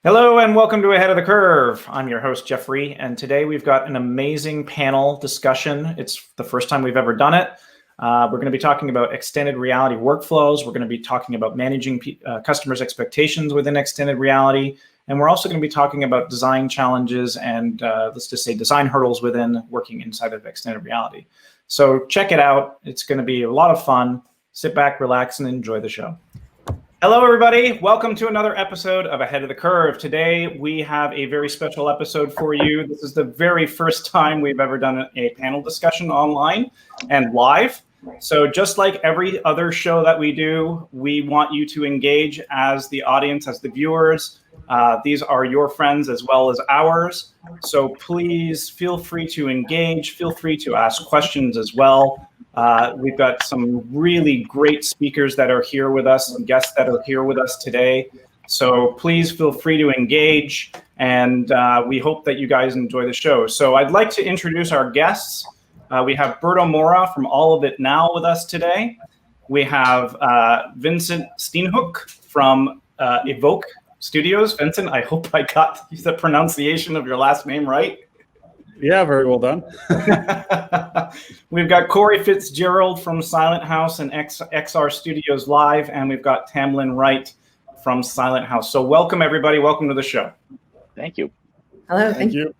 Hello and welcome to Ahead of the Curve. I'm your host, Geoffrey, and today we've got an amazing panel discussion. It's the first time we've ever done it. We're going to be talking about extended reality workflows. We're going to be talking about managing customers' expectations within extended reality. And we're also going to be talking about design challenges and let's just say design hurdles within working inside of extended reality. So check it out. It's going to be a lot of fun. Sit back, relax, and enjoy the show. Hello, everybody. Welcome to another episode of Ahead of the Curve. Today, we have a very special episode for you. This is the very first time we've ever done a panel discussion online and live. So just like every other show that we do, we want you to engage as the audience, as the viewers. These are your friends as well as ours. So please feel free to engage. Feel free to ask questions as well. We've got some really great speakers that are here with us and guests that are here with us today. So please feel free to engage, and we hope that you guys enjoy the show. So I'd like to introduce our guests. We have Berto Mora from All of It Now with us today. We have Vincent Steenhoek from Evoke Studios. Vincent, I hope I got the pronunciation of your last name right. Yeah, very well done. We've got Cory FitzGerald from Silent House and XR Studios Live, and we've got Tamlyn Wright from Silent House. So welcome, everybody. Welcome to the show. Thank you. Hello. Thank you.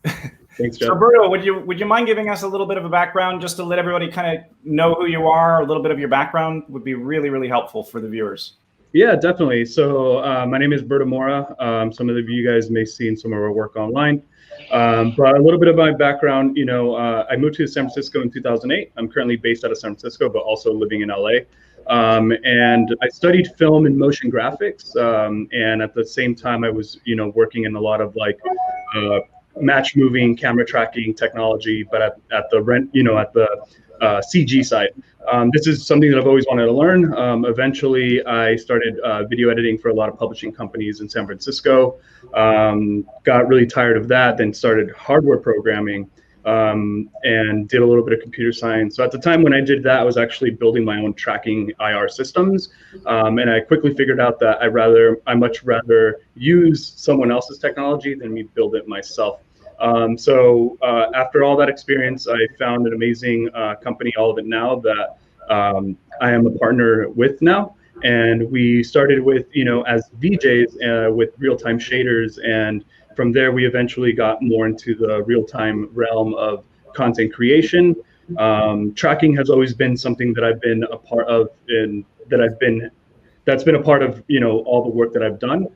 Thanks, Jeff. So, Berto, would you mind giving us a little bit of a background just to let everybody kind of know who you are? A little bit of your background would be really, really helpful for the viewers. Yeah, definitely. So my name is Berto Mora. Some of you guys may see in some of our work online. But a little bit of my background, I moved to San Francisco in 2008. I'm currently based out of San Francisco, but also living in LA. And I studied film and motion graphics. And at the same time, I was, working in a lot of match moving, camera tracking technology, but at the CG side. This is something that I've always wanted to learn. Eventually, I started video editing for a lot of publishing companies in San Francisco. Got really tired of that, then started hardware programming and did a little bit of computer science. So at the time when I did that, I was actually building my own tracking IR systems. And I quickly figured out that I much rather use someone else's technology than me build it myself. So after all that experience, I found an amazing company, All of It Now, that I am a partner with now. And we started with, as VJs with real-time shaders. And from there, we eventually got more into the real-time realm of content creation. Tracking has always been something that I've been a part of, and that's been a part of, all the work that I've done,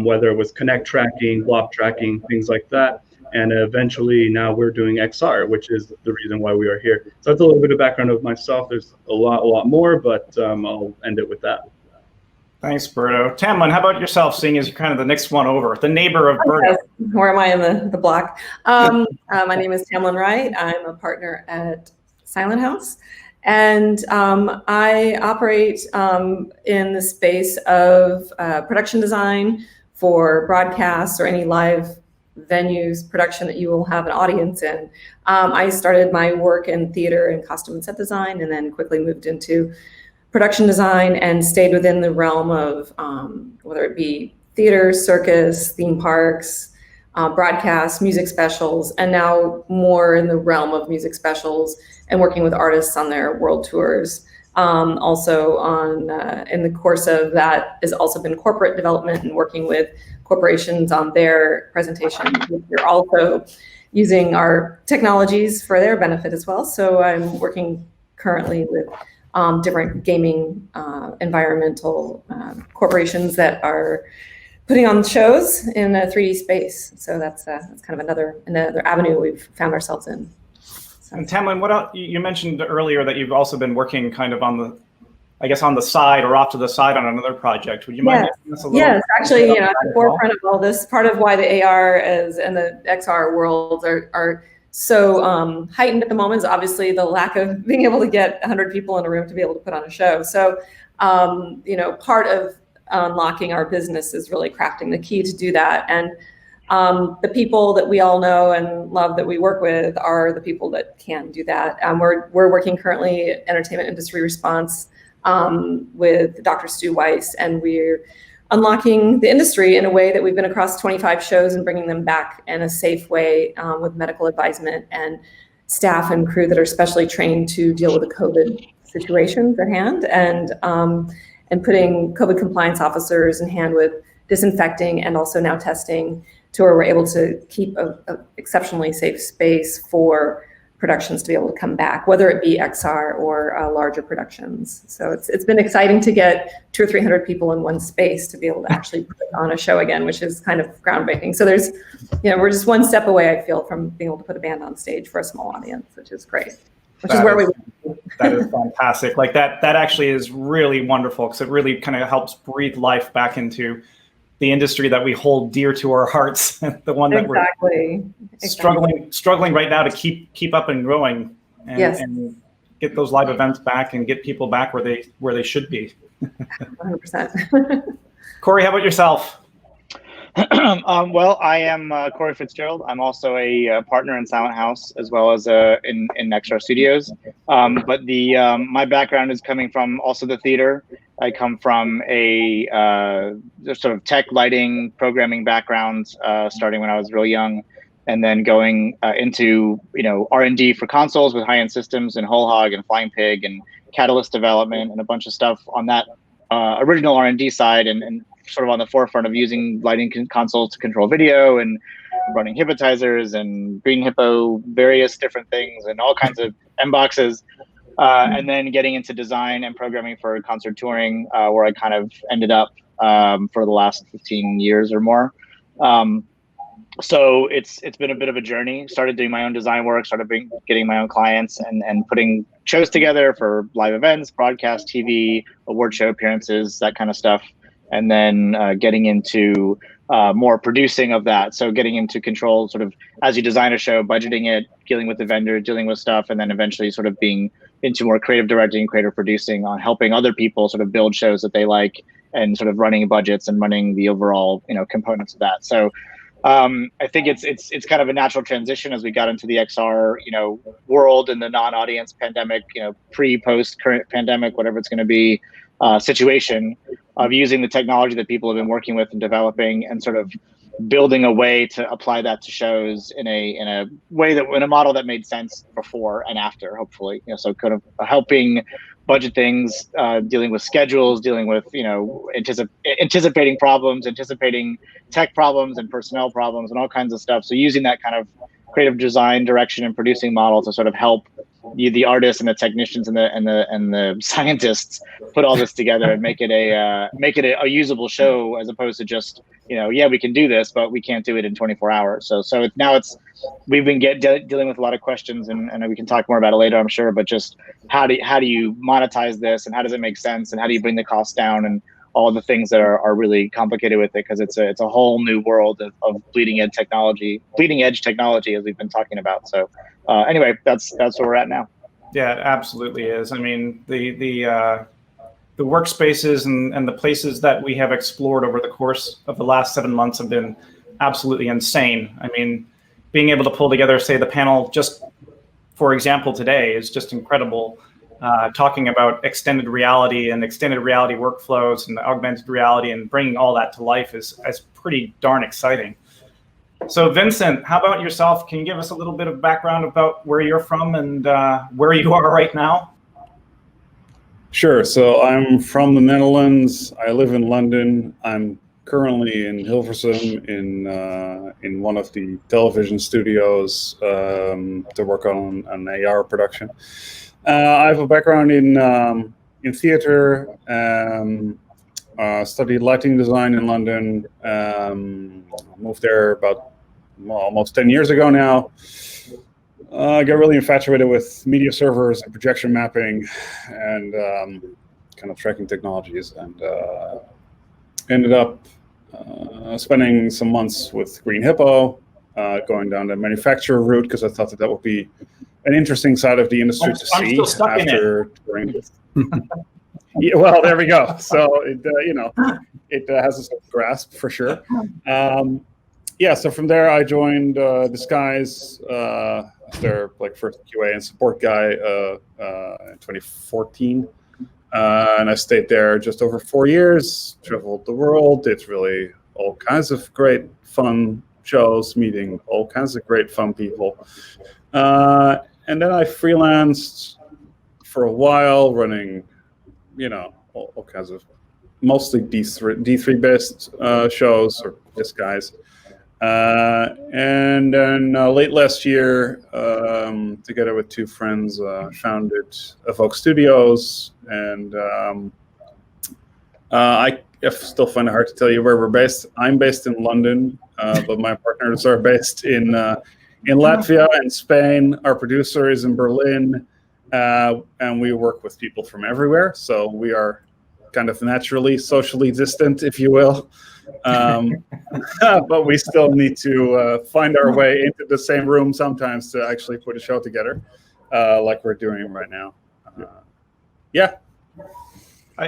whether it was connect tracking, block tracking, things like that. And eventually now we're doing XR, which is the reason why we are here. So that's a little bit of background of myself. There's a lot more, but I'll end it with that. Thanks, Berto. Tamlyn, how about yourself, seeing as you're kind of the next one over, the neighbor of Berto? Yes. Where am I in the block? My name is Tamlyn Wright. I'm a partner at Silent House. And I operate in the space of production design for broadcasts or any live venues production that you will have an audience in. I started my work in theater and costume and set design, and then quickly moved into production design and stayed within the realm of whether it be theater, circus, theme parks, broadcasts, music specials, and now more in the realm of music specials and working with artists on their world tours. Also in the course of that has also been corporate development and working with corporations on their presentation. We're also using our technologies for their benefit as well. So I'm working currently with different gaming environmental corporations that are putting on shows in a 3D space. So that's kind of another avenue we've found ourselves in. So. And Tamlyn, what else? You mentioned earlier that you've also been working kind of on the side or off to the side on another project. Would you mind giving us a little? Yes, actually, at the forefront of all this, part of why the AR and the XR worlds are so heightened at the moment is obviously the lack of being able to get 100 people in a room to be able to put on a show. So, part of unlocking our business is really crafting the key to do that. And the people that we all know and love that we work with are the people that can do that. We're working currently entertainment industry response with Dr. Stu Weiss, and we're unlocking the industry in a way that we've been across 25 shows and bringing them back in a safe way with medical advisement and staff and crew that are specially trained to deal with the COVID situations at hand, and putting COVID compliance officers in hand with disinfecting and also now testing to where we're able to keep a exceptionally safe space for productions to be able to come back, whether it be XR or larger productions. So it's been exciting to get 200 or 300 people in one space to be able to actually put on a show again, which is kind of groundbreaking. So there's, we're just one step away, I feel, from being able to put a band on stage for a small audience, which is great. That is fantastic. Like that actually is really wonderful, because it really kind of helps breathe life back into the industry that we hold dear to our hearts, the one that we're struggling right now to keep up and growing, and get those live events back and get people back where they should be. 100%. Cory, how about yourself? Well, I am Cory FitzGerald. I'm also a partner in Silent House as well as in XR Studios. But my background is coming from also the theater. I come from a sort of tech lighting programming background, starting when I was real young, and then going into R&D for consoles with high-end systems and Whole Hog and Flying Pig and Catalyst development and a bunch of stuff on that original R&D side, and sort of on the forefront of using lighting consoles to control video and running hypnotizers and Green Hippo, various different things and all kinds of M boxes. And then getting into design and programming for concert touring, where I kind of ended up for the last 15 years or more. So it's been a bit of a journey. Started doing my own design work, started getting my own clients and putting shows together for live events, broadcast, TV, award show appearances, that kind of stuff. And then getting into more producing of that. So getting into control, sort of as you design a show, budgeting it, dealing with the vendor, dealing with stuff, and then eventually sort of being into more creative directing, creative producing, on helping other people sort of build shows that they like, and sort of running budgets and running the overall components of that. So I think it's kind of a natural transition as we got into the XR world and the non-audience pandemic, pre-post current pandemic, whatever it's going to be, situation of using the technology that people have been working with and developing, and sort of building a way to apply that to shows in a way that, in a model that made sense before and after, hopefully. So kind of helping budget things, dealing with schedules, dealing with anticipating problems, anticipating tech problems and personnel problems and all kinds of stuff. So using that kind of creative design direction and producing model to sort of help the artists and the technicians and the scientists put all this together and make it a usable show, as opposed to just we can do this, but we can't do it in 24 hours. So we've been dealing with a lot of questions, and we can talk more about it later, I'm sure. But just how do you monetize this, and how does it make sense, and how do you bring the cost down, and all the things that are really complicated with it, because it's a whole new world of bleeding edge technology, as we've been talking about. So anyway, that's where we're at now. Yeah, it absolutely is. I mean, the workspaces and the places that we have explored over the course of the last 7 months have been absolutely insane. I mean, being able to pull together, say, the panel, just for example, today is just incredible. Talking about extended reality and extended reality workflows and augmented reality, and bringing all that to life is pretty darn exciting. So Vincent, how about yourself? Can you give us a little bit of background about where you're from and where you are right now? Sure. So I'm from the Netherlands. I live in London. I'm currently in Hilversum in one of the television studios to work on an AR production. I have a background in theater. Studied lighting design in London. Moved there about almost 10 years ago now. I got really infatuated with media servers and projection mapping and kind of tracking technologies, and ended up spending some months with Green Hippo, going down the manufacturer route, because I thought that would be an interesting side of the industry to see. Still stuck after touring. Yeah, well, there we go. So it has a sort of grasp for sure. So from there I joined Disguise as their first QA and support guy in 2014. And I stayed there just over 4 years, traveled the world, did really all kinds of great fun shows, meeting all kinds of great fun people. And then I freelanced for a while, running, all kinds of mostly D3 based shows or disguise. And then late last year, together with two friends, founded Evoke Studios. And I still find it hard to tell you where we're based. I'm based in London, but my partners are based in Latvia and Spain. Our producer is in Berlin, and we work with people from everywhere. So we are kind of naturally socially distant, if you will. But we still need to find our way into the same room sometimes to actually put a show together, like we're doing right now. Yeah.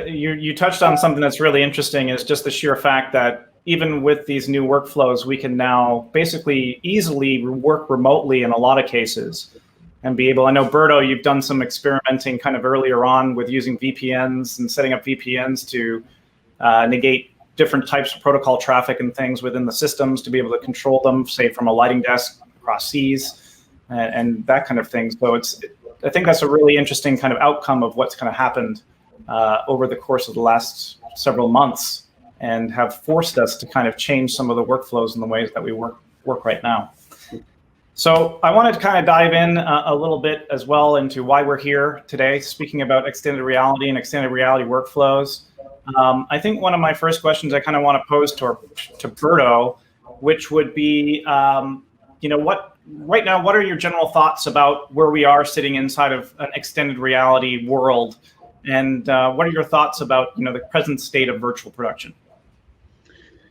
You touched on something that's really interesting, is just the sheer fact that even with these new workflows, we can now basically easily work remotely in a lot of cases and be able, I know, Berto, you've done some experimenting kind of earlier on with using VPNs and setting up VPNs to negate different types of protocol traffic and things within the systems to be able to control them, say from a lighting desk across seas and that kind of thing. So I think that's a really interesting kind of outcome of what's kind of happened over the course of the last several months, and have forced us to kind of change some of the workflows and the ways that we work right now. So I wanted to kind of dive in a little bit as well into why we're here today, speaking about extended reality and extended reality workflows. I think one of my first questions I kind of want to pose to Berto, which would be, right now, what are your general thoughts about where we are sitting inside of an extended reality world? And what are your thoughts about, the present state of virtual production?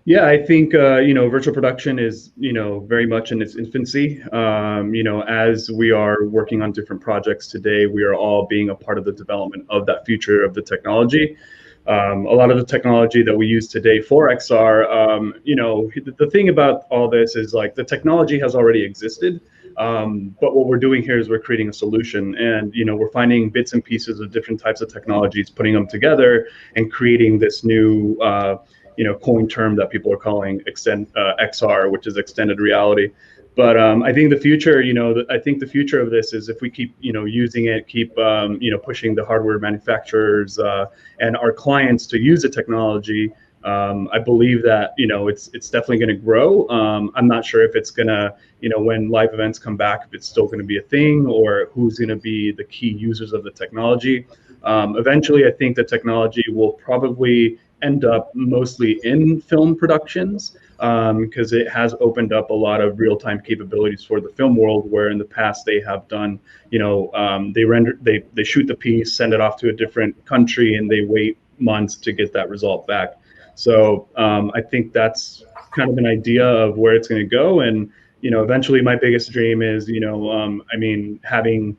Yeah, I think, virtual production is, very much in its infancy. As we are working on different projects today, we are all being a part of the development of that future of the technology. A lot of the technology that we use today for XR, the thing about all this is like the technology has already existed. But what we're doing here is we're creating a solution, and we're finding bits and pieces of different types of technologies, putting them together and creating this new coin term that people are calling XR, which is extended reality. But I think the future, the future of this is if we keep, using it, keep, pushing the hardware manufacturers and our clients to use the technology. I believe that, it's definitely going to grow. I'm not sure if it's going to, when live events come back, if it's still going to be a thing, or who's going to be the key users of the technology. Eventually, I think the technology will probably end up mostly in film productions, because it has opened up a lot of real-time capabilities for the film world, where in the past they have done, they shoot the piece, send it off to a different country, and they wait months to get that result back. So I think that's kind of an idea of where it's going to go. And, eventually my biggest dream is, having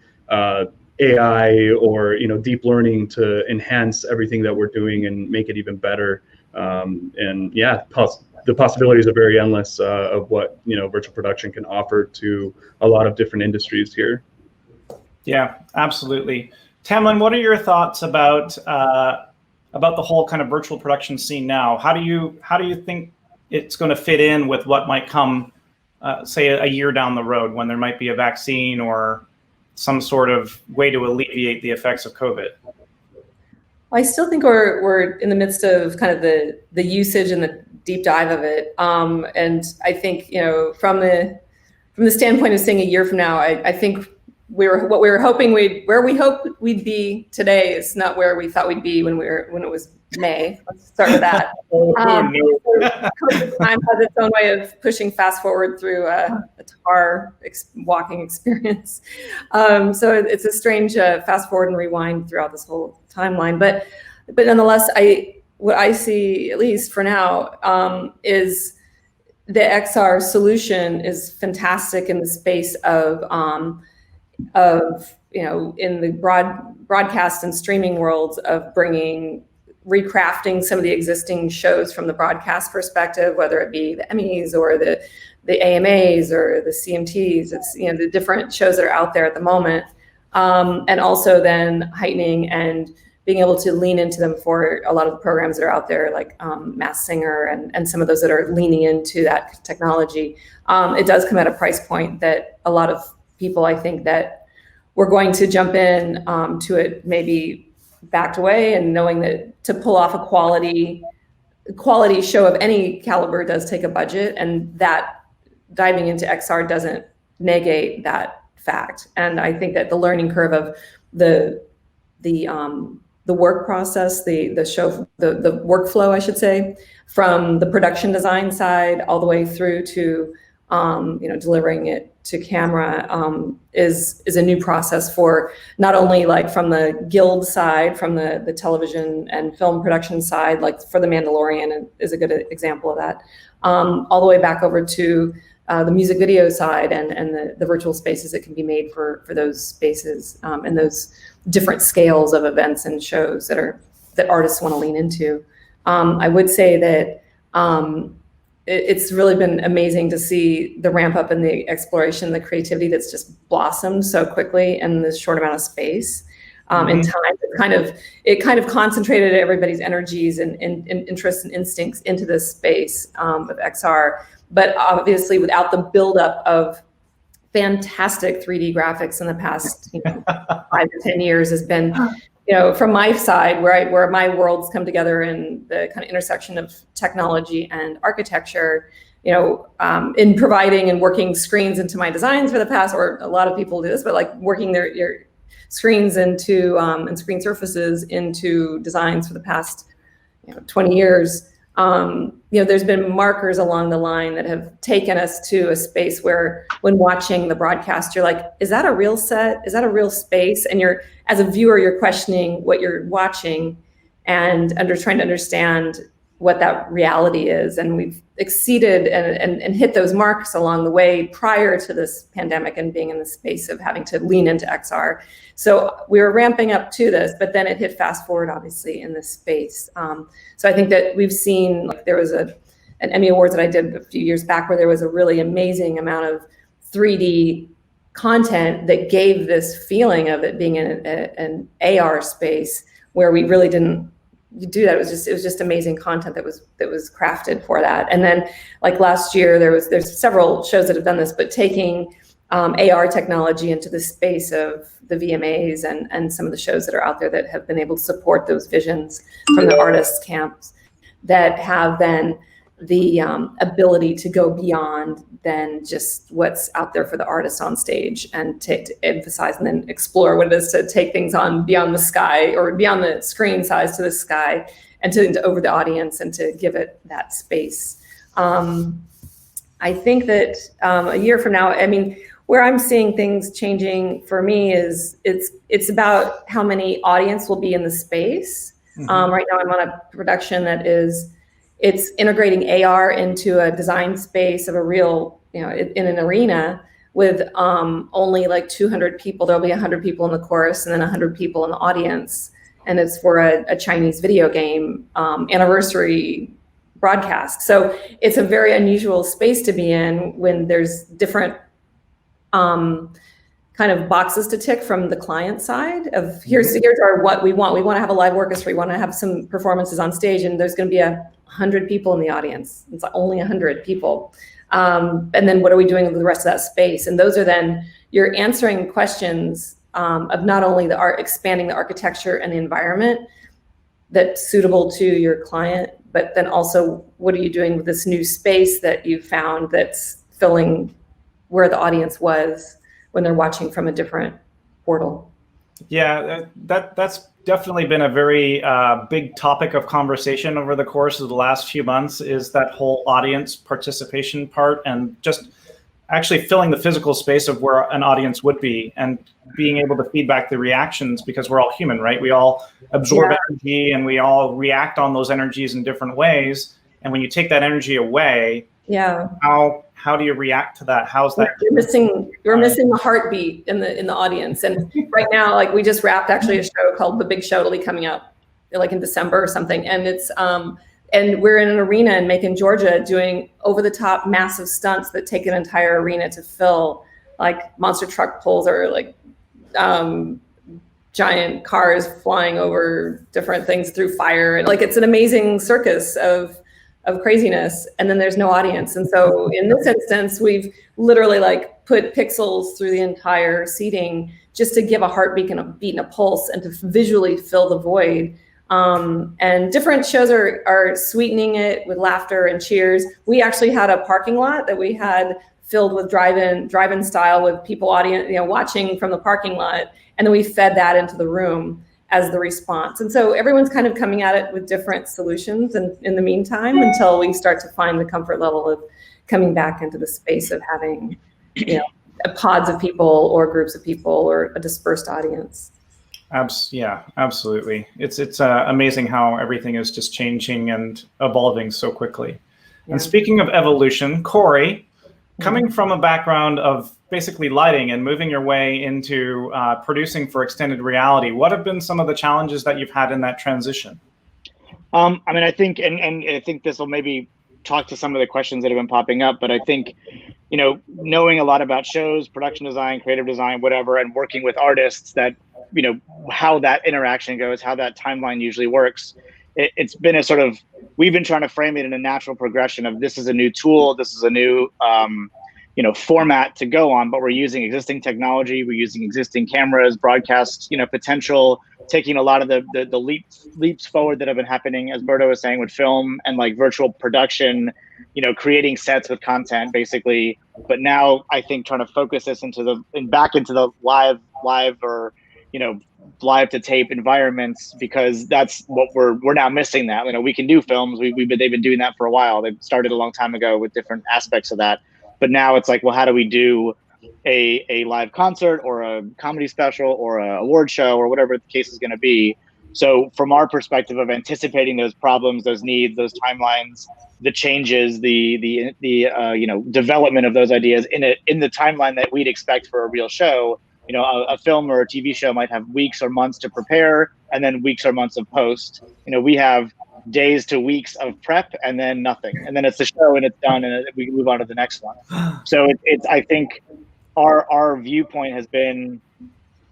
AI or, deep learning to enhance everything that we're doing and make it even better. And yeah, the possibilities are very endless of what, virtual production can offer to a lot of different industries here. Yeah, absolutely. Tamlyn, what are your thoughts about the whole kind of virtual production scene now? How do you think it's going to fit in with what might come, say, a year down the road, when there might be a vaccine or some sort of way to alleviate the effects of COVID? I still think we're in the midst of kind of the usage and the deep dive of it. And I think, from the standpoint of saying a year from now, I think where we hope we'd be today is not where we thought we'd be when it was May. Let's start with that. Time has its own way of pushing fast forward through a tar walking experience. So it's a strange fast forward and rewind throughout this whole timeline. But nonetheless, what I see, at least for now, is the XR solution is fantastic in the space of in the broadcast and streaming worlds, of recrafting some of the existing shows from the broadcast perspective, whether it be the Emmys or the AMAs or the CMTs. It's, the different shows that are out there at the moment. And also then heightening and being able to lean into them for a lot of the programs that are out there, like Masked Singer and some of those that are leaning into that technology. It does come at a price point that a lot of people, I think, that we're going to jump in to it maybe backed away, and knowing that to pull off a quality show of any caliber does take a budget, and that diving into XR doesn't negate that fact. And I think that the learning curve of the work process, the workflow, I should say, from the production design side all the way through to delivering it to camera is a new process for not only like from the guild side, from the television and film production side, like for The Mandalorian is a good example of that, all the way back over to the music video side and the virtual spaces that can be made for those spaces and those different scales of events and shows that artists want to lean into. I would say that it's really been amazing to see the ramp up in the exploration, the creativity that's just blossomed so quickly in this short amount of space. In time, it kind of concentrated everybody's energies and interests and instincts into this space of XR. But obviously, without the buildup of fantastic 3D graphics in the past 5 to 10 years, has been, from my side, where my worlds come together in the kind of intersection of technology and architecture, in providing and working screens into my designs for the past, or a lot of people do this, but like working your screens into and screen surfaces into designs for the past 20 years. There's been markers along the line that have taken us to a space where when watching the broadcast, you're like, is that a real set? Is that a real space? And as a viewer, you're questioning what you're watching and trying to understand what that reality is. And we've exceeded and hit those marks along the way prior to this pandemic and being in the space of having to lean into XR. So we were ramping up to this, but then it hit fast forward, obviously, in this space. So I think that we've seen, like, there was an Emmy Awards that I did a few years back where there was a really amazing amount of 3D content that gave this feeling of it being an AR space where we really didn't do that. It was just amazing content that was crafted for that. And then, like last year, there's several shows that have done this, but taking AR technology into the space of the VMAs and some of the shows that are out there that have been able to support those visions from the artists' camps that have then the ability to go beyond than just what's out there for the artists on stage, and to emphasize and then explore what it is to take things on beyond the sky or beyond the screen size to the sky and to over the audience and to give it that space. I think that a year from now, where I'm seeing things changing for me is it's about how many audience will be in the space. Right now I'm on a production that it's integrating AR into a design space of a real, in an arena with only like 200 people. There'll be 100 people in the chorus and then 100 people in the audience. And it's for a Chinese video game anniversary broadcast. So it's a very unusual space to be in when there's different kind of boxes to tick from the client side of here's our what we want. We want to have a live orchestra. We want to have some performances on stage, and there's going to be 100 people in the audience. It's only 100 people. And then what are we doing with the rest of that space? And those are then you're answering questions of not only the art, expanding the architecture and the environment that's suitable to your client, but then also what are you doing with this new space that you found that's filling where the audience was when they're watching from a different portal. Yeah, that's definitely been a very big topic of conversation over the course of the last few months, is that whole audience participation part, and just actually filling the physical space of where an audience would be and being able to feedback the reactions, because we're all human, right? We all absorb energy and we all react on those energies in different ways. And when you take that energy away, how do you react to that? How's that? You're missing the heartbeat in the audience. And right now, like, we just wrapped actually a show called The Big Show. It'll be coming out like in December or something. And it's and we're in an arena in Macon, Georgia, doing over the top massive stunts that take an entire arena to fill, like monster truck pulls or like giant cars flying over different things through fire. And like, it's an amazing circus of craziness. And then there's no audience. And so in this instance, we've literally like put pixels through the entire seating just to give a heartbeat and a beat and a pulse and to visually fill the void. And different shows are sweetening it with laughter and cheers. We actually had a parking lot that we had filled with drive-in style with people watching from the parking lot. And then we fed that into the room as the response. And so everyone's kind of coming at it with different solutions. And in the meantime, until we start to find the comfort level of coming back into the space of having, pods of people or groups of people or a dispersed audience. Yeah, absolutely. It's amazing how everything is just changing and evolving so quickly. Yeah. And speaking of evolution, Cory, coming from a background of basically lighting and moving your way into producing for extended reality, what have been some of the challenges that you've had in that transition? I think, and I think this will maybe talk to some of the questions that have been popping up, but I think, knowing a lot about shows, production design, creative design, whatever, and working with artists that, how that interaction goes, how that timeline usually works. It's been a sort of, we've been trying to frame it in a natural progression of this is a new tool, this is a new, format to go on, but we're using existing technology, we're using existing cameras, broadcast, potential, taking a lot of the leaps forward that have been happening, as Berto was saying, with film and like virtual production, creating sets with content basically. But now I think trying to focus this back into the live or, live to tape environments, because that's what we're now missing. That we can do films, they've been doing that for a while. They've started a long time ago with different aspects of that, but now it's like, well, how do we do a live concert or a comedy special or a award show or whatever the case is going to be? So from our perspective of anticipating those problems, those needs, those timelines, the changes, the development of those ideas in the timeline that we'd expect for a real show. A film or a TV show might have weeks or months to prepare, and then weeks or months of post. We have days to weeks of prep, and then nothing, and then it's the show and it's done, and we move on to the next one. So it's I think our viewpoint has been,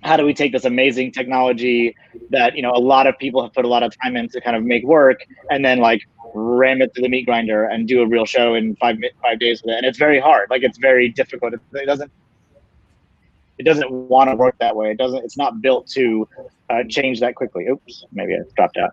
how do we take this amazing technology that a lot of people have put a lot of time in to kind of make work, and then like ram it to the meat grinder and do a real show in 5 days with it? And it's very hard. Like, it's very difficult. It doesn't want to work that way. It's not built to change that quickly. Oops, maybe I dropped out.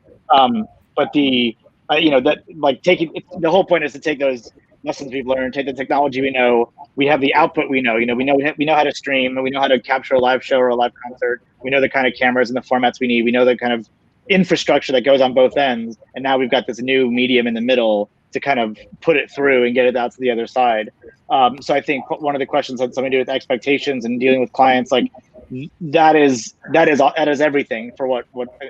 But the the whole point is to take those lessons we've learned, take the technology we know, we have the output we know. We know how to stream, we know how to capture a live show or a live concert. We know the kind of cameras and the formats we need. We know the kind of infrastructure that goes on both ends. And now we've got this new medium in the middle to kind of put it through and get it out to the other side. So I think one of the questions had something to do with expectations and dealing with clients. Like, that is everything for what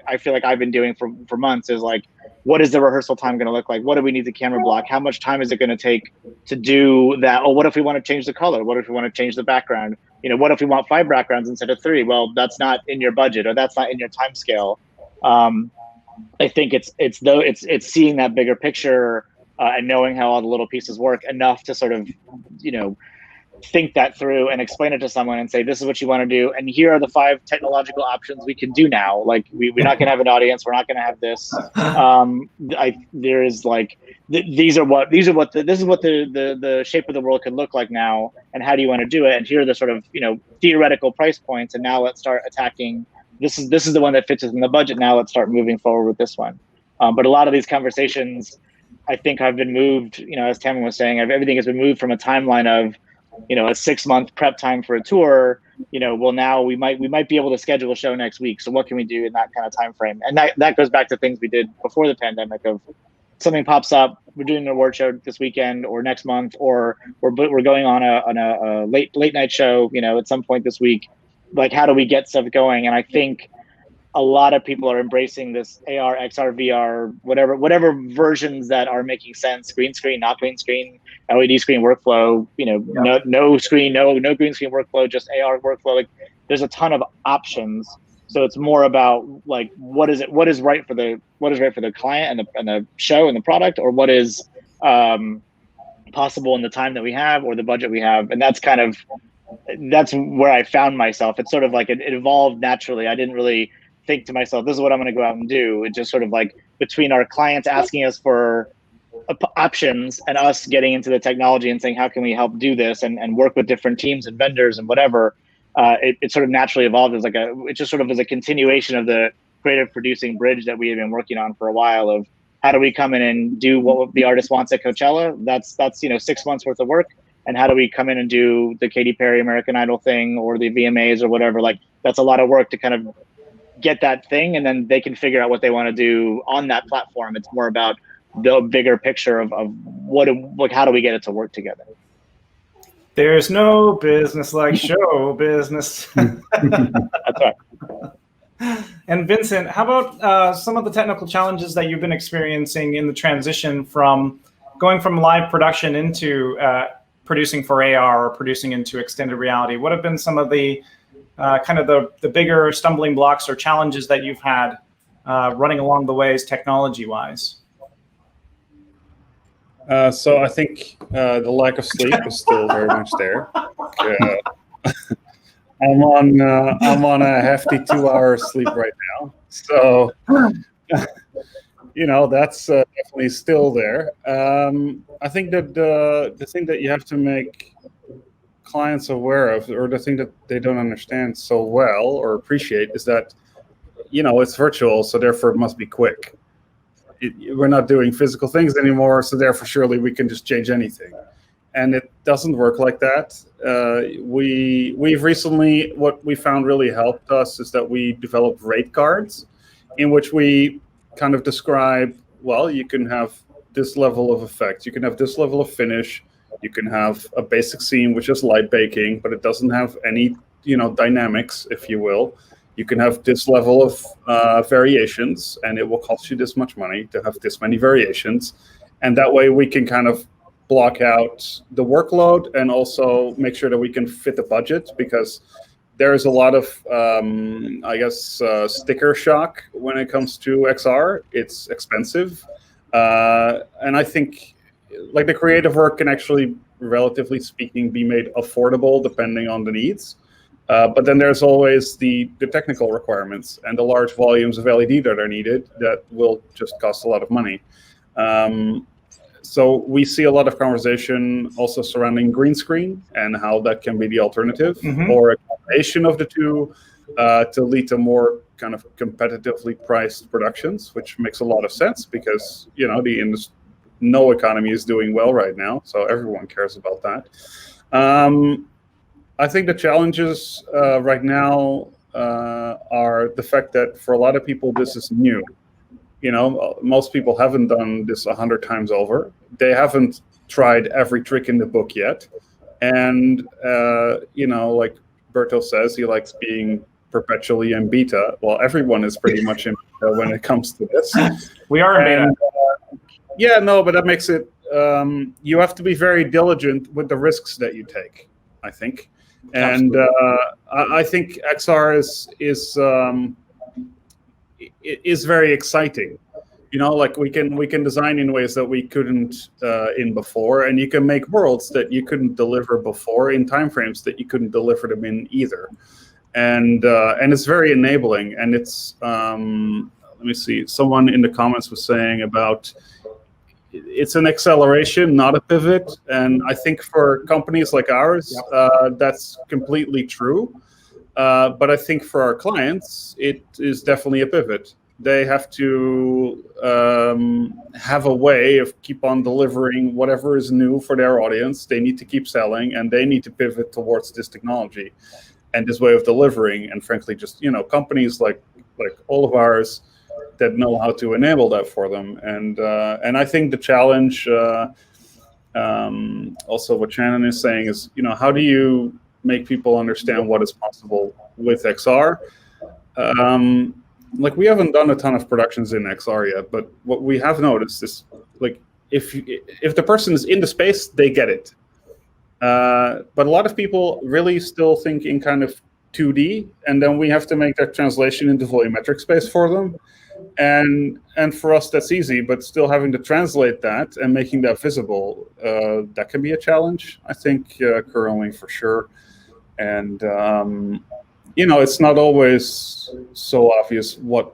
I feel like I've been doing for months, is like, what is the rehearsal time going to look like? What do we need the camera block? How much time is it going to take to do that? Oh, what if we want to change the color? What if we want to change the background? What if we want 5 backgrounds instead of 3? Well, that's not in your budget, or that's not in your time scale. I think it's seeing that bigger picture and knowing how all the little pieces work enough to sort of, think that through and explain it to someone and say, this is what you want to do, and here are the 5 technological options we can do now. Like, we're not going to have an audience, we're not going to have this. This is what the shape of the world could look like now, and how do you want to do it? And here are the sort of theoretical price points, and now let's start attacking. This is the one that fits within the budget. Now let's start moving forward with this one. But a lot of these conversations, I think, have been moved. As Tamlyn was saying, everything has been moved from a timeline of a 6-month prep time for a tour. Well, now we might be able to schedule a show next week. So what can we do in that kind of time frame? And that goes back to things we did before the pandemic, of something pops up, we're doing an award show this weekend or next month, or we're going on a late night show, at some point this week. Like, how do we get stuff going? And I think a lot of people are embracing this AR, XR, VR, whatever versions that are making sense. Green screen, not green screen, LED screen workflow, no screen, no green screen workflow, just AR workflow. Like, there's a ton of options. So it's more about like, what is right for the client and the show and the product, or what is possible in the time that we have or the budget we have. And that's kind of that's where I found myself. It's sort of like it evolved naturally. I didn't really think to myself, this is what I'm going to go out and do. It just sort of like between our clients asking us for options and us getting into the technology and saying, how can we help do this and work with different teams and vendors and whatever, it sort of naturally evolved as it just sort of as a continuation of the creative producing bridge that we have been working on for a while of how do we come in and do what the artist wants at Coachella? That's 6 months worth of work. And how do we come in and do the Katy Perry American Idol thing or the VMAs or whatever? Like that's a lot of work to kind of get that thing, and then they can figure out what they want to do on that platform. It's more about the bigger picture of how do we get it to work together? There's no business like show business. That's right. And Vincent, how about some of the technical challenges that you've been experiencing in the transition from going from live production into producing for AR or producing into extended reality? What have been some of the kind of the bigger stumbling blocks or challenges that you've had running along the ways technology-wise? So I think the lack of sleep is still very much there. I'm on a hefty 2-hour sleep right now, so that's definitely still there. I think that the thing that you have to make clients aware of, or the thing that they don't understand so well or appreciate, is that it's virtual, so therefore it must be quick. We're not doing physical things anymore, so therefore surely we can just change anything, and it doesn't work like that. We've recently, what we found really helped us is that we developed rate cards in which we kind of describe, well, you can have this level of effect, you can have this level of finish, you can have a basic scene which is light baking, but it doesn't have any dynamics, if you will. You can have this level of variations, and it will cost you this much money to have this many variations. And that way we can kind of block out the workload and also make sure that we can fit the budget, because there is a lot of, sticker shock when it comes to XR. It's expensive. And I think like the creative work can actually, relatively speaking, be made affordable depending on the needs. But then there's always the technical requirements and the large volumes of LED that are needed that will just cost a lot of money. So we see a lot of conversation also surrounding green screen and how that can be the alternative, or a combination of the two to lead to more kind of competitively priced productions, which makes a lot of sense because, no economy is doing well right now, so everyone cares about that. I think the challenges right now are the fact that for a lot of people, this is new. Most people haven't done this 100 times over. They haven't tried every trick in the book yet. And, like Berto says, he likes being perpetually in beta. Well, everyone is pretty much in beta when it comes to this. We are in beta. But that makes it, you have to be very diligent with the risks that you take, I think. And I think XR is very exciting. Like we can design in ways that we couldn't in before, and you can make worlds that you couldn't deliver before in timeframes that you couldn't deliver them in either. And it's very enabling. And it's let me see. Someone in the comments was saying about it's an acceleration, not a pivot. And I think for companies like ours, that's completely true. But I think for our clients, it is definitely a pivot. They have to have a way of keep on delivering whatever is new for their audience. They need to keep selling, and they need to pivot towards this technology and this way of delivering. And frankly, just companies like all of ours that know how to enable that for them. And I think the challenge, also what Shannon is saying, is how do you make people understand what is possible with XR? Like we haven't done a ton of productions in XR yet, but what we have noticed is like if the person is in the space, they get it. But a lot of people really still think in kind of 2D, and then we have to make that translation into volumetric space for them. And for us, that's easy, but still having to translate that and making that visible, that can be a challenge, I think, currently for sure. And it's not always so obvious what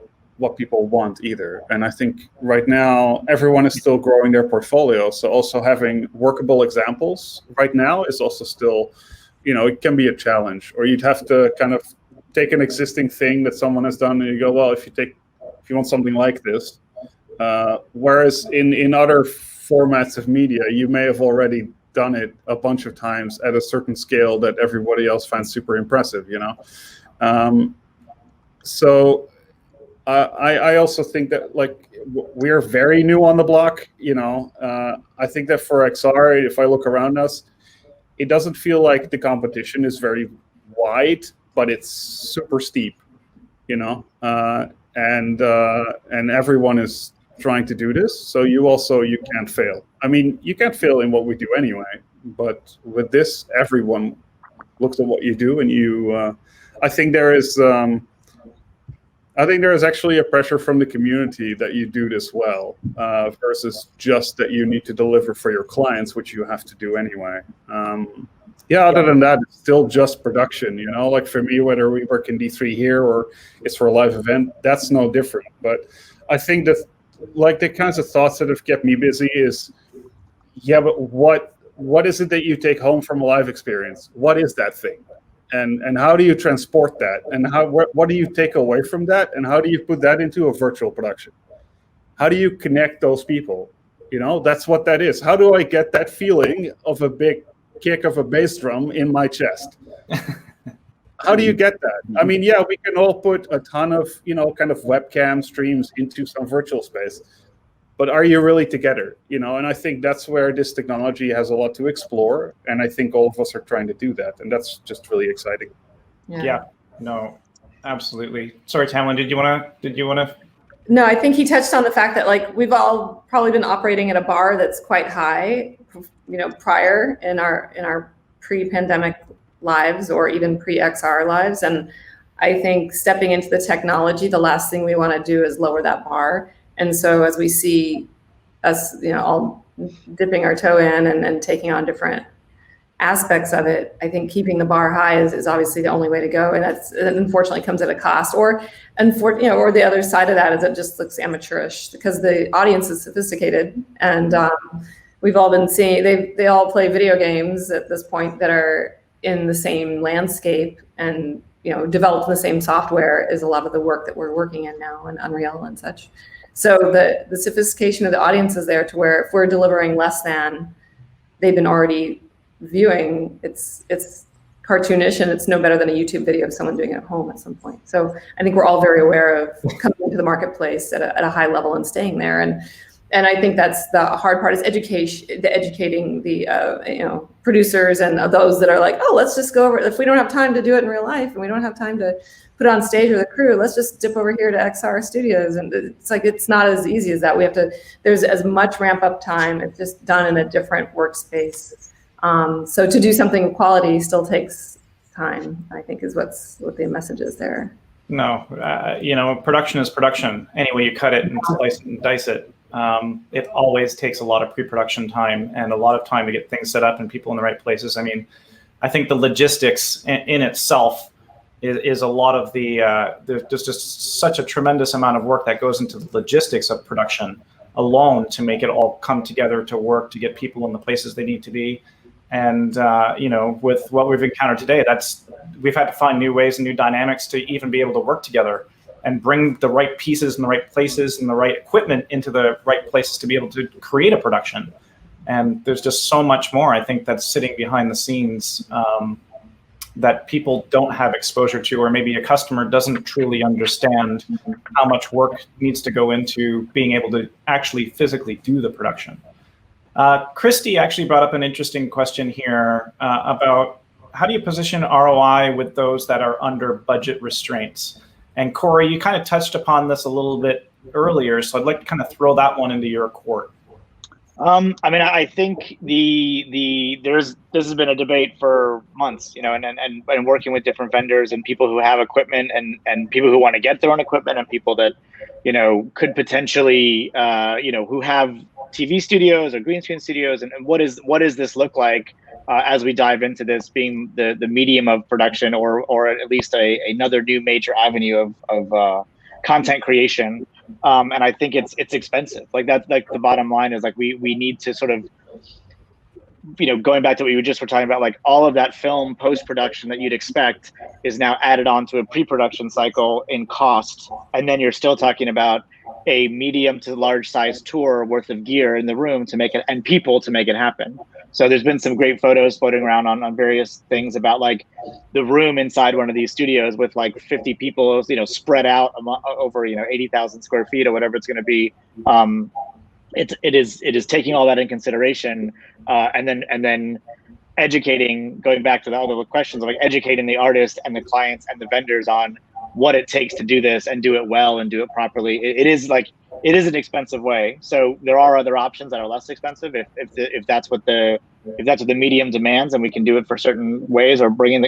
people want either. And I think right now everyone is still growing their portfolio, so also having workable examples right now is also still, it can be a challenge. Or you'd have to kind of take an existing thing that someone has done and you go, well, if you want something like this, whereas in other formats of media, you may have already done it a bunch of times at a certain scale that everybody else finds super impressive, so I also think that we are very new on the block. I think that for XR, if I look around us, it doesn't feel like the competition is very wide, but it's super steep, and everyone is trying to do this. So you can't fail. I mean, you can't fail in what we do anyway, but with this, everyone looks at what you do, and I think there is actually a pressure from the community that you do this well, versus just that you need to deliver for your clients, which you have to do anyway. Other than that, it's still just production, like for me, whether we work in D3 here or it's for a live event, that's no different. But I think that the kinds of thoughts that have kept me busy is, but what is it that you take home from a live experience? What is that thing? And how do you transport that? And what do you take away from that? And how do you put that into a virtual production? How do you connect those people? That's what that is. How do I get that feeling of a big kick of a bass drum in my chest? How do you get that? I mean, we can all put a ton of, kind of webcam streams into some virtual space, but are you really together? And I think that's where this technology has a lot to explore. And I think all of us are trying to do that. And that's just really exciting. Yeah, no, absolutely. Sorry, Tamlyn, did you want to? No, I think he touched on the fact that we've all probably been operating at a bar that's quite high, prior in our pre-pandemic lives or even pre-XR lives. And I think stepping into the technology, the last thing we want to do is lower that bar. And so as we see us, all dipping our toe in and taking on different aspects of it, I think keeping the bar high is obviously the only way to go. And it unfortunately comes at a cost. Or the other side of that is it just looks amateurish because the audience is sophisticated. And we've all been seeing, they all play video games at this point that are in the same landscape and, developed in the same software as a lot of the work that we're working in now in Unreal and such. So the sophistication of the audience is there to where if we're delivering less than they've been already viewing, it's cartoonish and it's no better than a YouTube video of someone doing it at home at some point. So I think we're all very aware of coming into the marketplace at a high level and staying there. And I think that's the hard part is educating the producers and those that are like, oh, let's just go over. If we don't have time to do it in real life and we don't have time to put it on stage with a crew, let's just dip over here to XR Studios. And it's not as easy as that. There's as much ramp up time. It's just done in a different workspace. So to do something of quality still takes time, I think is what the message is there. No, production is production. Any way you cut it and slice it and dice it. It always takes a lot of pre-production time and a lot of time to get things set up and people in the right places. I mean, I think the logistics in itself is a lot of there's just such a tremendous amount of work that goes into the logistics of production alone to make it all come together to work, to get people in the places they need to be. And, with what we've encountered today, we've had to find new ways and new dynamics to even be able to work together and bring the right pieces in the right places and the right equipment into the right places to be able to create a production. And there's just so much more, I think, that's sitting behind the scenes that people don't have exposure to, or maybe a customer doesn't truly understand how much work needs to go into being able to actually physically do the production. Christy actually brought up an interesting question here about how do you position ROI with those that are under budget restraints? And Cory, you kind of touched upon this a little bit earlier, so I'd like to kind of throw that one into your court. I think this has been a debate for months, and working with different vendors and people who have equipment and people who want to get their own equipment and people that, could potentially, who have TV studios or green screen studios, and what does this look like as we dive into this being the medium of production, or at least another new major avenue of content creation. And I think it's expensive. Like that's like the bottom line is like we need to sort of, going back to what you just were talking about, like all of that film post-production that you'd expect is now added onto a pre-production cycle in cost. And then you're still talking about a medium to large size tour worth of gear in the room to make it, and people to make it happen. So there's been some great photos floating around on various things about like the room inside one of these studios with like 50 people, spread out over, 80,000 square feet or whatever it's going to be. It is taking all that in consideration, and then educating, going back to all the questions of like educating the artist and the clients and the vendors on what it takes to do this and do it well and do it properly. It is an expensive way. So there are other options that are less expensive if that's what the medium demands, and we can do it for certain ways, or bringing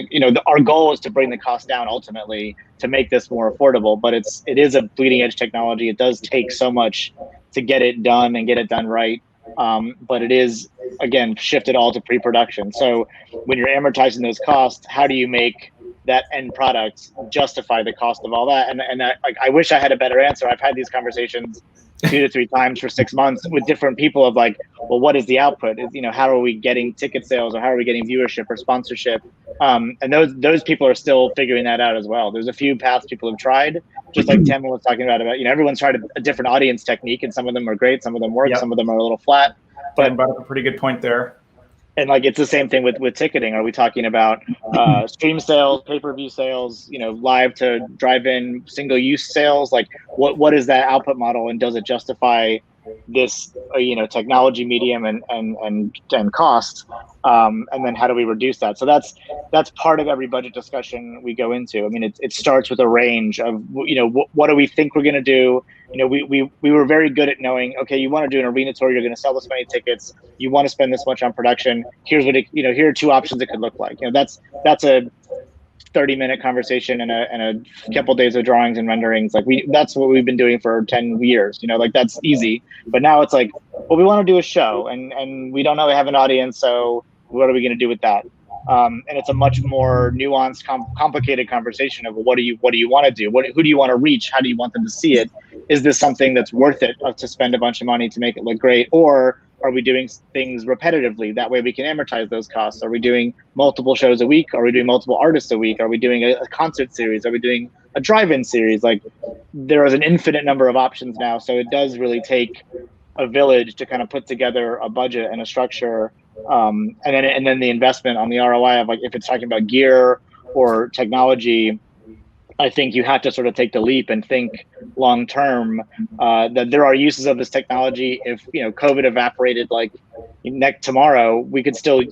our goal is to bring the cost down ultimately to make this more affordable. But it is a bleeding edge technology. It does take so much to get it done and get it done right. But it is, again, shifted all to pre-production. So when you're amortizing those costs, how do you make that end product justify the cost of all that? And I wish I had a better answer. I've had these conversations 2 to 3 times for 6 months with different people of like, well, what is the output? How are we getting ticket sales, or how are we getting viewership or sponsorship? And those people are still figuring that out as well. There's a few paths people have tried, just like Tamlyn was talking about, everyone's tried a different audience technique, and some of them are great, some of them work, Some of them are a little flat. But you brought up a pretty good point there. And like it's the same thing with ticketing. Are we talking about stream sales, pay-per-view sales, live to drive-in single-use sales? Like what is that output model, and does it justify this technology medium and cost? And then how do we reduce that? So that's part of every budget discussion we go into. I mean, it starts with a range of what do we think we're going to do. We were very good at knowing, okay, you want to do an arena tour, you're going to sell this many tickets, you want to spend this much on production. Here's what here are 2 options it could look like. That's a 30-minute conversation and a couple days of drawings and renderings. Like that's what we've been doing for 10 years. Like that's easy. But now it's like, well, we want to do a show, and we don't know we have an audience, so what are we going to do with that? And it's a much more nuanced, complicated conversation of what do you want to do? Who do you want to reach? How do you want them to see it? Is this something that's worth it to spend a bunch of money to make it look great? Or are we doing things repetitively? That way we can amortize those costs. Are we doing multiple shows a week? Are we doing multiple artists a week? Are we doing a concert series? Are we doing a drive-in series? Like there is an infinite number of options now. So it does really take a village to kind of put together a budget and a structure. And then the investment on the ROI of like, if it's talking about gear or technology, I think you have to sort of take the leap and think long term that there are uses of this technology. If COVID evaporated like tomorrow, we could still.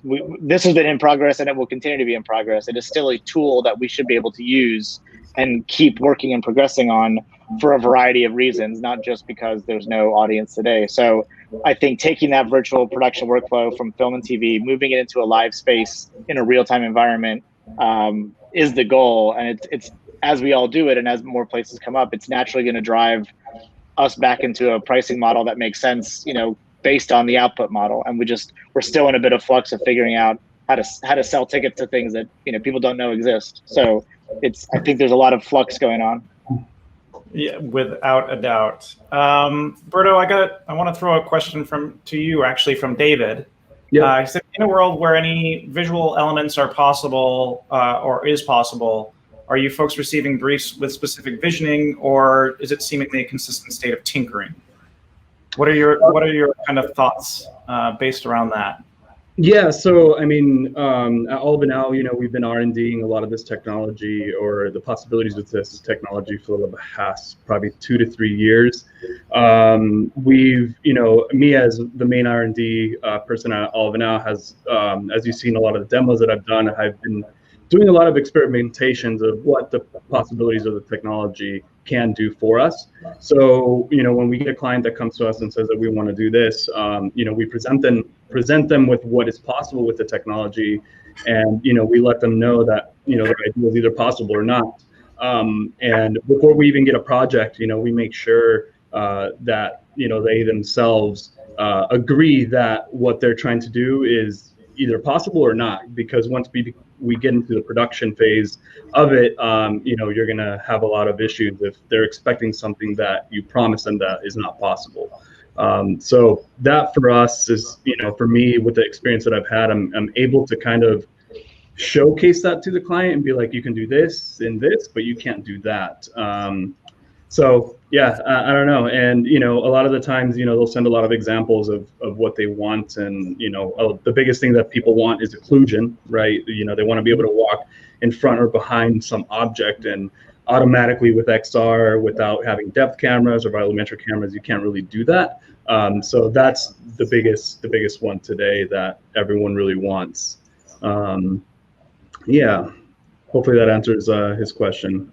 This has been in progress, and it will continue to be in progress. It is still a tool that we should be able to use and keep working and progressing on for a variety of reasons, not just because there's no audience today. So I think taking that virtual production workflow from film and TV, moving it into a live space in a real-time environment is the goal. And it's as we all do it, and as more places come up, it's naturally going to drive us back into a pricing model that makes sense, based on the output model. And we're still in a bit of flux of figuring out how to sell tickets to things that people don't know exist. So I think there's a lot of flux going on. Yeah, without a doubt. Berto, I want to throw a question to you, actually, from David. Yeah. He said, in a world where any visual elements are possible or is possible, are you folks receiving briefs with specific visioning, or is it seemingly a consistent state of tinkering? What are your kind of thoughts based around that? Yeah, so I mean, at Alba now, we've been R&Ding a lot of this technology, or the possibilities with this technology, for the past probably 2 to 3 years. We've, me as the main R&D person at Alba now has, as you've seen a lot of the demos that I've done, I've been doing a lot of experimentations of what the possibilities of the technology can do for us. So, when we get a client that comes to us and says that we want to do this, we present them with what is possible with the technology, and we let them know that the idea is either possible or not. And before we even get a project, we make sure that they themselves agree that what they're trying to do is either possible or not, because once we get into the production phase of it, you're going to have a lot of issues if they're expecting something that you promise them that is not possible. So that for us is, for me, with the experience that I've had, I'm able to kind of showcase that to the client and be like, you can do this and this, but you can't do that. So yeah, I don't know. And, a lot of the times, they'll send a lot of examples of what they want. And, the biggest thing that people want is occlusion, right? They want to be able to walk in front or behind some object, and automatically with XR, without having depth cameras or volumetric cameras, you can't really do that. So that's the biggest one today that everyone really wants. Yeah, hopefully that answers his question.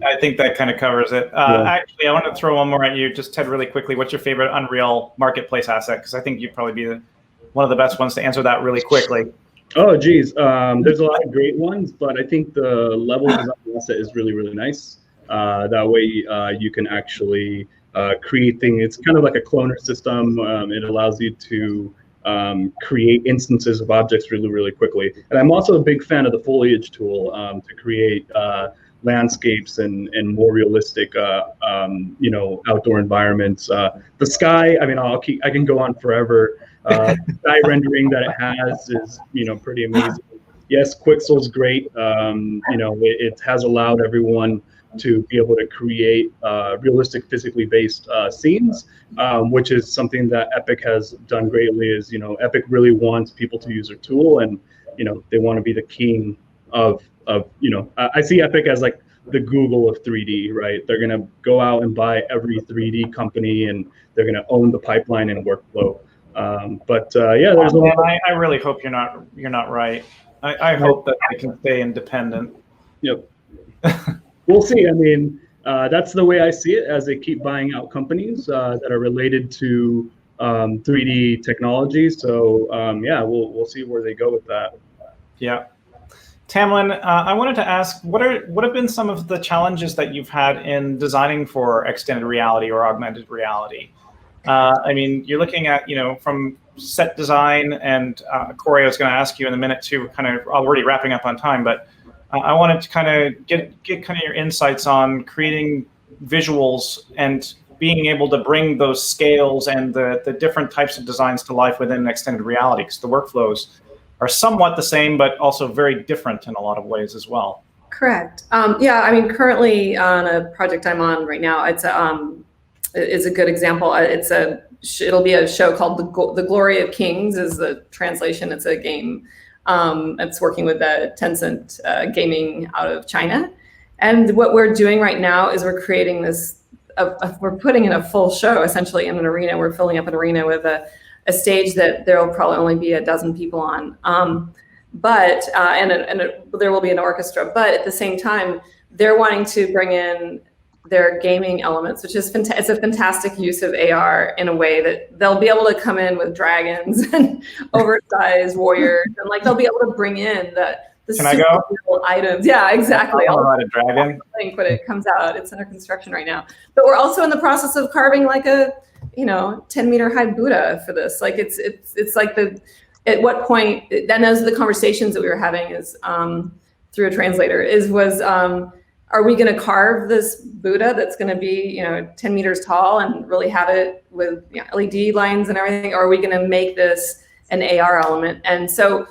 I think that kind of covers it. Actually, I want to throw one more at you, just Ted, really quickly. What's your favorite Unreal marketplace asset? Because I think you'd probably be one of the best ones to answer that really quickly. Oh, geez. There's a lot of great ones, but I think the level design asset is really, really nice. That way you can actually create things. It's kind of like a cloner system. It allows you to create instances of objects really, really quickly. And I'm also a big fan of the foliage tool to create landscapes and more realistic, outdoor environments. The sky, I can go on forever. Sky rendering that it has is, pretty amazing. Yes, Quixel's great. It has allowed everyone to be able to create realistic, physically based scenes, which is something that Epic has done greatly. Is Epic really wants people to use their tool, and they want to be the king of I see Epic as like the Google of 3D, right? They're gonna go out and buy every 3D company, and they're gonna own the pipeline and workflow. There's I really hope you're not right. I hope that they can stay independent. Yep. We'll see. That's the way I see it, as they keep buying out companies that are related to 3D technology. So we'll see where they go with that. Yeah. Tamlyn, I wanted to ask, what have been some of the challenges that you've had in designing for extended reality or augmented reality? You're looking at, from set design, and Cory, I was going to ask you in a minute too, kind of already wrapping up on time, but I wanted to kind of get kind of your insights on creating visuals and being able to bring those scales and the different types of designs to life within extended reality, because the workflows are somewhat the same, but also very different in a lot of ways as well. Correct. Currently on a project I'm on right now, it's a good example. It'll be a show called The Glory of Kings is the translation. It's a game. It's working with the Tencent gaming out of China. And what we're doing right now is we're creating this, we're putting in a full show essentially in an arena. We're filling up an arena with a stage that there will probably only be 12 people on. There will be an orchestra, but at the same time, they're wanting to bring in their gaming elements, which is it's a fantastic use of AR in a way that they'll be able to come in with dragons and oversized warriors, and they'll be able to bring in the Can I go? items. Yeah, exactly. I'll ride a dragon. But it comes out. It's under construction right now. But we're also in the process of carving a 10-meter high Buddha for this. It's like at what point, and those are the conversations that we were having is through a translator are we going to carve this Buddha that's going to be 10 meters tall and really have it with LED lines and everything, or are we going to make this an AR element? And so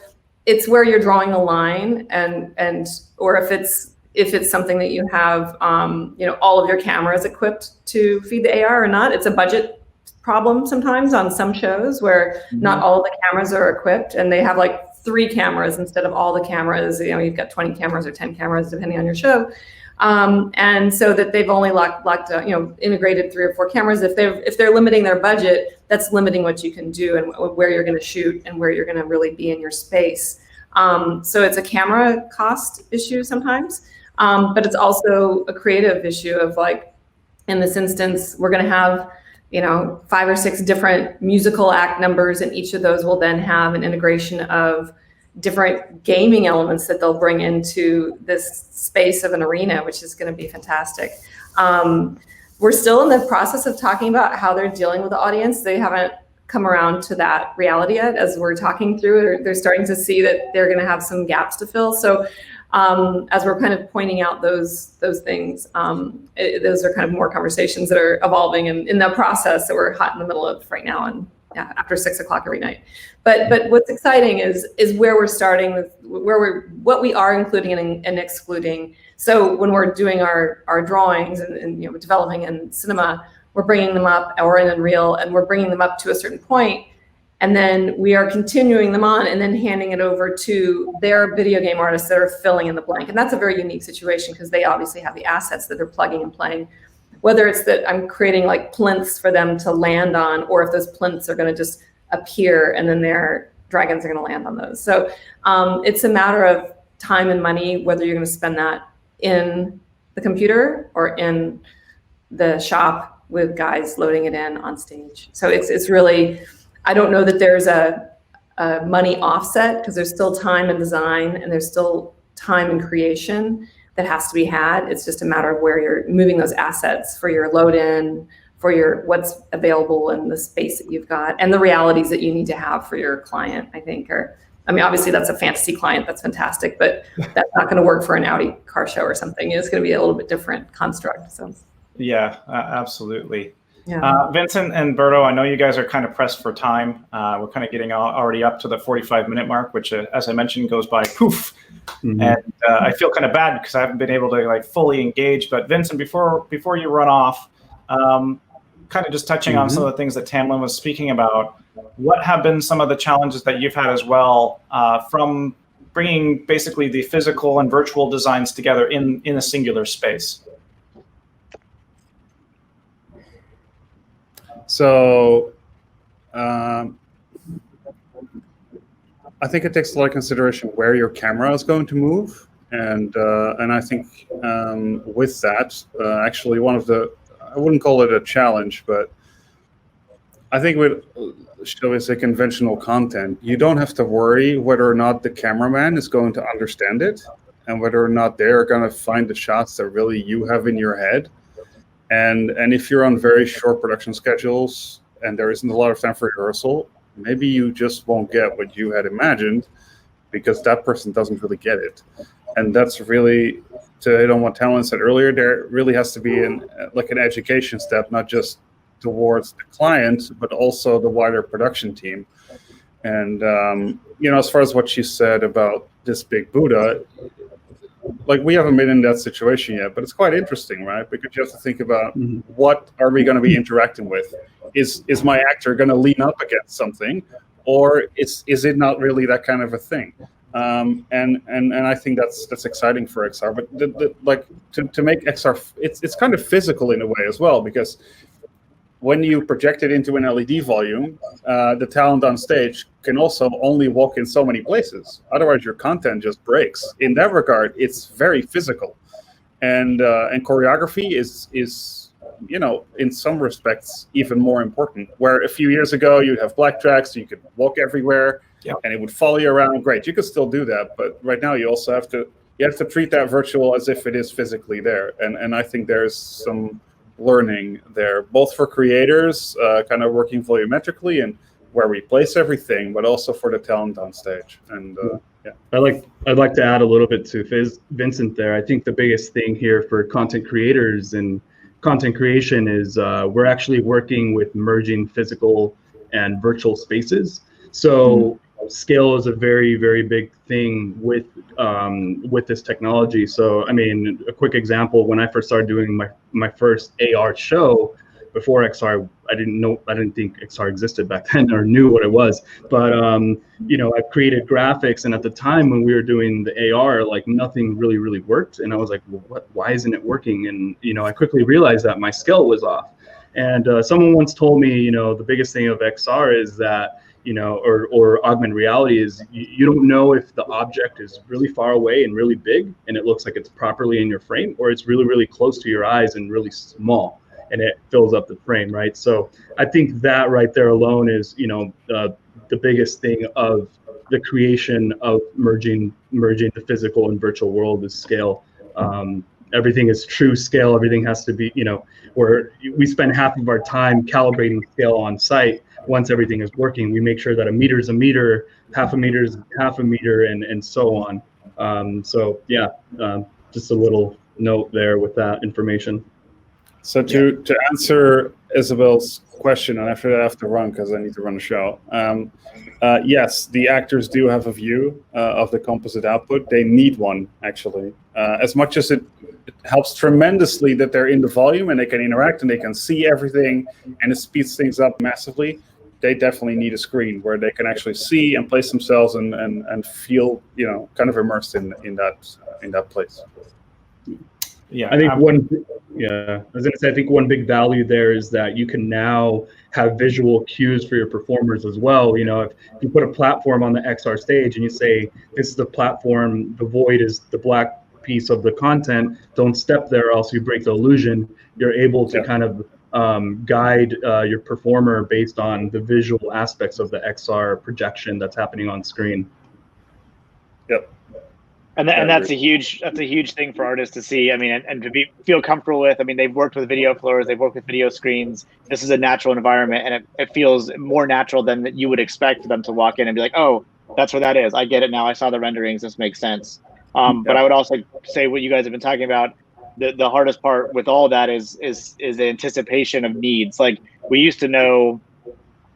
it's where you're drawing the line, or if it's something that you have all of your cameras equipped to feed the AR or not. It's a budget problem sometimes on some shows where not all of the cameras are equipped, and they have 3 cameras instead of all the cameras. You've got 20 cameras or 10 cameras depending on your show. And so that they've only integrated 3 or 4 cameras. If they're limiting their budget, that's limiting what you can do and where you're going to shoot and where you're going to really be in your space. So it's a camera cost issue sometimes, but it's also a creative issue of in this instance, we're going to have 5 or 6 different musical act numbers, and each of those will then have an integration of different gaming elements that they'll bring into this space of an arena, which is going to be fantastic. We're still in the process of talking about how they're dealing with the audience. They haven't come around to that reality yet. As we're talking through, they're starting to see that they're going to have some gaps to fill. So as we're kind of pointing out those things, those are kind of more conversations that are evolving and in the process that we're hot in the middle of right now, and after 6 o'clock every night. But what's exciting is where we're starting with what we are including and excluding. So when we're doing our drawings and developing in cinema, we're bringing them up, or in Unreal, and we're bringing them up to a certain point, and then we are continuing them on and then handing it over to their video game artists that are filling in the blank. And that's a very unique situation because they obviously have the assets that they're plugging and playing. Whether it's that I'm creating like plinths for them to land on, or if those plinths are going to just appear and then their dragons are going to land on those. So it's a matter of time and money, whether you're going to spend that in the computer or in the shop with guys loading it in on stage. So it's really, I don't know that there's a money offset, because there's still time in design and there's still time in creation that has to be had. It's just a matter of where you're moving those assets for your load in, for your what's available in the space that you've got, and the realities that you need to have for your client, I think. Obviously that's a fantasy client, that's fantastic, but that's not going to work for an Audi car show or something. It's going to be a little bit different construct. So. Yeah, absolutely. Yeah. Vincent and Berto, I know you guys are kind of pressed for time. We're kind of getting already up to the 45-minute mark, which, as I mentioned, goes by poof. Mm-hmm. And I feel kind of bad because I haven't been able to fully engage. But Vincent, before you run off, kind of just touching on some of the things that Tamlyn was speaking about, what have been some of the challenges that you've had as well from bringing basically the physical and virtual designs together in a singular space? So I think it takes a lot of consideration where your camera is going to move. And I think with that, actually one of the, I wouldn't call it a challenge, but I think with, shall we say, conventional content, you don't have to worry whether or not the cameraman is going to understand it and whether or not they're going to find the shots that really you have in your head. And if you're on very short production schedules and there isn't a lot of time for rehearsal, maybe you just won't get what you had imagined because that person doesn't really get it. And that's really, to hit on what Tamlyn said earlier, there really has to be an education step, not just towards the client, but also the wider production team. And, as far as what she said about this big Buddha, we haven't been in that situation yet, but it's quite interesting, right? Because you have to think about what are we going to be interacting with? Is my actor going to lean up against something, or is it not really that kind of a thing? And I think that's exciting for XR. But to make XR, it's kind of physical in a way as well, because when you project it into an LED volume, the talent on stage can also only walk in so many places. Otherwise, your content just breaks. In that regard, it's very physical, and choreography is in some respects even more important. Where a few years ago you'd have black tracks, so you could walk everywhere, and it would follow you around. Great, you could still do that, but right now you also have to treat that virtual as if it is physically there. And I think there's some learning there, both for creators, kind of working volumetrically and where we place everything, but also for the talent on stage. And I'd like to add a little bit to Vincent there. I think the biggest thing here for content creators and content creation is we're actually working with merging physical and virtual spaces. So scale is a very, very big thing with this technology. So, a quick example, when I first started doing my first AR show before XR, I didn't think XR existed back then or knew what it was. But, I created graphics, and at the time when we were doing the AR, nothing really, really worked. And I was like, well, why isn't it working? And, I quickly realized that my scale was off. And someone once told me, the biggest thing of XR is that, or augmented reality is you don't know if the object is really far away and really big and it looks like it's properly in your frame, or it's really, really close to your eyes and really small and it fills up the frame, right? So I think that right there alone is, the biggest thing of the creation of merging the physical and virtual world is scale. everything is true scale. Everything has to be, where we spend half of our time calibrating scale on site. Once everything is working, we make sure that a meter is a meter, half a meter is half a meter, and so on. Just a little note there with that information. So to answer Isabel's question, and after that I have to run because I need to run the show. Yes, the actors do have a view of the composite output. They need one, actually. As much as it helps tremendously that they're in the volume and they can interact and they can see everything and it speeds things up massively, they definitely need a screen where they can actually see and place themselves and feel, kind of immersed in that place. Yeah, I think I was going to say, I think one big value there is that you can now have visual cues for your performers as well. If you put a platform on the XR stage and you say, this is the platform, the void is the black piece of the content, don't step there, else you break the illusion. You're able to kind of guide your performer based on the visual aspects of the XR projection that's happening on screen. Yep. And that's a huge thing for artists to see. I mean, and to feel comfortable with. I mean, they've worked with video floors, they've worked with video screens. This is a natural environment, and it feels more natural than you would expect for them to walk in and be like, oh, that's where that is. I get it now. I saw the renderings. This makes sense. But I would also say what you guys have been talking about. The hardest part with all that is the anticipation of needs. Like, we used to know,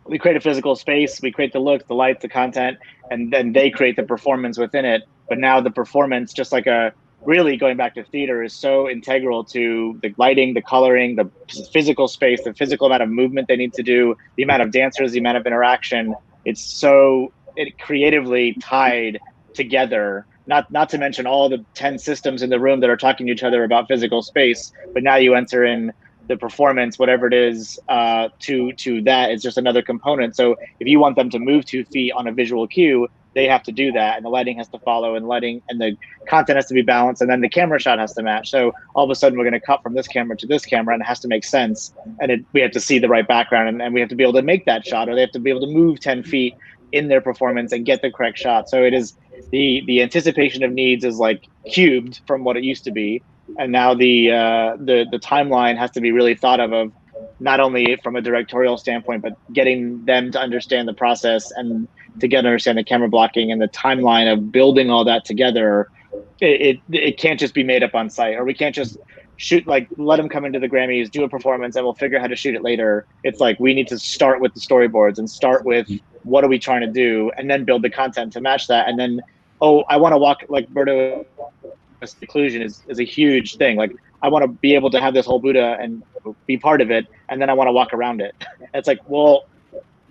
we create a physical space, we create the look, the light, the content, and then they create the performance within it. But now the performance, just like really going back to theater, is so integral to the lighting, the coloring, the physical space, the physical amount of movement they need to do, the amount of dancers, the amount of interaction. It's creatively tied together. Not to mention all the 10 systems in the room that are talking to each other about physical space. But now you enter in the performance, whatever it is, to that is just another component. So if you want them to move 2 feet on a visual cue, they have to do that, and the lighting has to follow, and the content has to be balanced, and then the camera shot has to match. So all of a sudden we're going to cut from this camera to this camera, and it has to make sense, and we have to see the right background, and we have to be able to make that shot, or they have to be able to move 10 feet in their performance and get the correct shot. So it is the anticipation of needs is like cubed from what it used to be, and now the timeline has to be really thought of not only from a directorial standpoint, but getting them to understand the process and to get to understand the camera blocking and the timeline of building all that together. It can't just be made up on site, or we can't just shoot, like, let them come into the Grammys, do a performance, and we'll figure out how to shoot it later. It's like, we need to start with the storyboards and start with what are we trying to do, and then build the content to match that. And then, I want to walk, like Berto, seclusion is a huge thing. Like, I want to be able to have this whole Buddha and be part of it, and then I want to walk around it. It's like, well,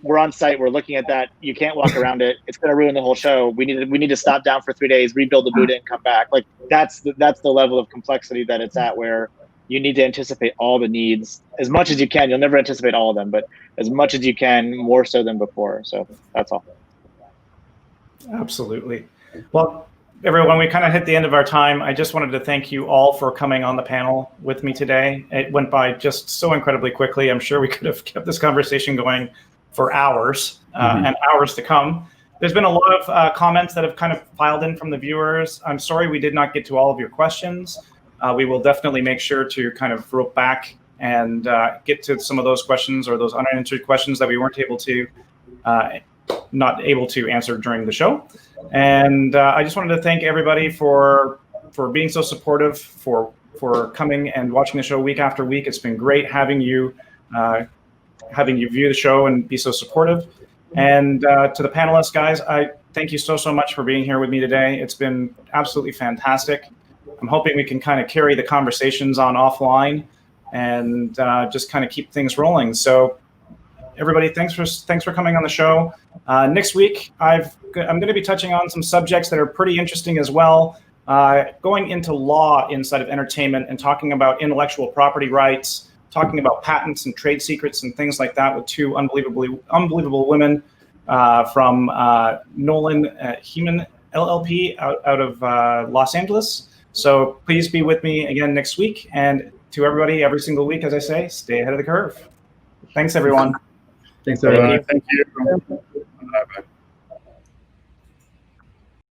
we're on site, we're looking at that. You can't walk around it. It's going to ruin the whole show. We need to stop down for 3 days, rebuild the Buddha, and come back. Like, that's the level of complexity that it's at, where you need to anticipate all the needs as much as you can. You'll never anticipate all of them, but as much as you can, more so than before. So that's all. Absolutely. Well, everyone, we kind of hit the end of our time. I just wanted to thank you all for coming on the panel with me today. It went by just so incredibly quickly. I'm sure we could have kept this conversation going for hours and hours to come. There's been a lot of comments that have kind of filed in from the viewers. I'm sorry we did not get to all of your questions. We will definitely make sure to kind of rope back and get to some of those questions, or those unanswered questions that we weren't able to not able to answer during the show. And I just wanted to thank everybody for being so supportive, for coming and watching the show week after week. It's been great having you view the show and be so supportive. And to the panelists, guys, I thank you so much for being here with me today. It's been absolutely fantastic. I'm hoping we can kind of carry the conversations on offline and just kind of keep things rolling. So everybody, thanks for coming on the show. Next week, I'm going to be touching on some subjects that are pretty interesting as well, going into law inside of entertainment and talking about intellectual property rights, talking about patents and trade secrets and things like that with 2 unbelievable women from Nolan Heman LLP out of Los Angeles. So please be with me again next week. And to everybody, every single week, as I say, stay ahead of the curve. Thanks, everyone. Thanks, everyone. Thank you. Bye-bye.